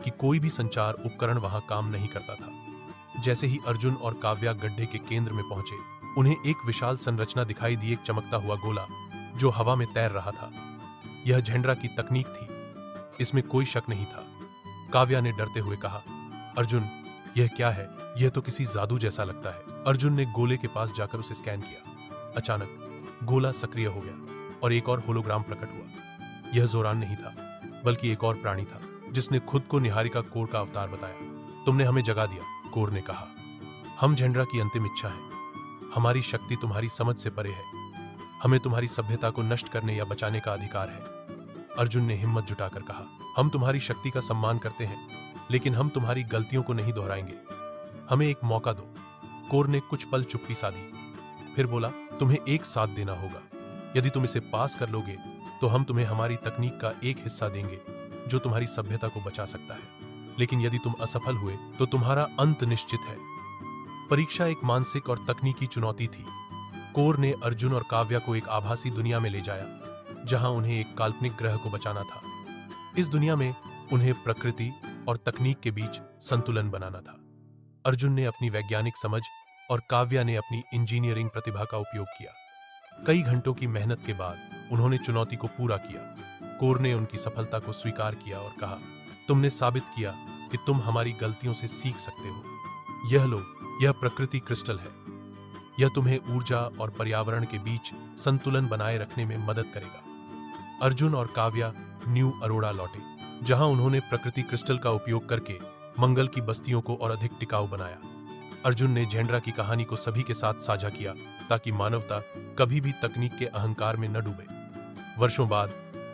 कि कोई भी संचार उपकरण वहां काम नहीं करता था। जैसे ही अर्जुन और काव्या गड्ढे के केंद्र में पहुंचे, उन्हें एक विशाल संरचना दिखाई दी, एक चमकता हुआ गोला जो हवा में तैर रहा था। यह झेंड्रा की तकनीक थी, इसमें कोई शक नहीं था। काव्या ने डरते हुए कहा, अर्जुन, यह क्या है? यह तो किसी जादू जैसा लगता है। अर्जुन ने गोले के पास जाकर उसे स्कैन किया। अचानक गोला सक्रिय हो गया और एक और होलोग्राम प्रकट हुआ। यह जोरान नहीं था, बल्कि एक और प्राणी था जिसने खुद को निहारिका कोर का अवतार बताया। तुमने हमें जगा दिया, कोर ने कहा। हम झेंड्रा की अंतिम इच्छा है। हमारी शक्ति तुम्हारी समझ से परे है। हमें तुम्हारी सभ्यता को नष्ट करने या बचाने का अधिकार है। अर्जुन ने हिम्मत जुटाकर कहा, हम तुम्हारी शक्ति का सम्मान करते हैं, लेकिन हम तुम्हारी गलतियों को नहीं दोहराएंगे। हमें एक मौका दो। कोर ने कुछ पल चुप्पी साधी, फिर बोला, तुम्हें एक साथ देना होगा। यदि तुम इसे पास कर लोगे तो हम तुम्हें हमारी तकनीक का एक हिस्सा देंगे जो तुम्हारी सभ्यता को बचा सकता है। लेकिन यदि तुम असफल हुए तो तुम्हारा अंत निश्चित है। परीक्षा एक मानसिक और तकनीकी चुनौती थी। कोर ने अर्जुन और काव्या को एक आभासी दुनिया में ले जाया, जहां उन्हें एक काल्पनिक ग्रह को बचाना था। इस दुनिया में उन्हें प्रकृति और तकनीक के बीच संतुलन बनाना था। अर्जुन ने अपनी वैज्ञानिक समझ और काव्या ने अपनी इंजीनियरिंग प्रतिभा का उपयोग किया। कई घंटों की मेहनत के बाद उन्होंने चुनौती को पूरा किया। कोर ने उनकी सफलता को स्वीकार किया और कहा, तुमने साबित किया कि तुम हमारी गलतियों से सीख सकते हो। यह लो, यह प्रकृति क्रिस्टल है। यह तुम्हें ऊर्जा और पर्यावरण के बीच संतुलन बनाए रखने में मदद करेगा। अर्जुन और काव्या न्यू अरोड़ा लौटे, जहां उन्होंने प्रकृति क्रिस्टल का उपयोग करके मंगल की बस्तियों को और अधिक टिकाऊ बनाया। अर्जुन ने झेंड्रा की कहानी को सभी के साथ साझा किया ताकि मानवता कभी भी तकनीक के अहंकार में न डूबे। वर्षों बाद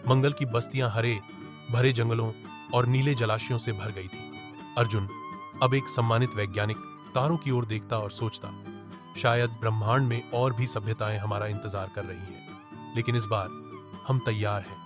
मंगल की बस्तियां हरे भरे जंगलों और नीले जलाशयों से भर गई थी। अर्जुन अब एक सम्मानित वैज्ञानिक तारों की ओर देखता और सोचता, शायद ब्रह्मांड में और भी सभ्यताएं हमारा इंतजार कर रही हैं, लेकिन इस बार हम तैयार हैं।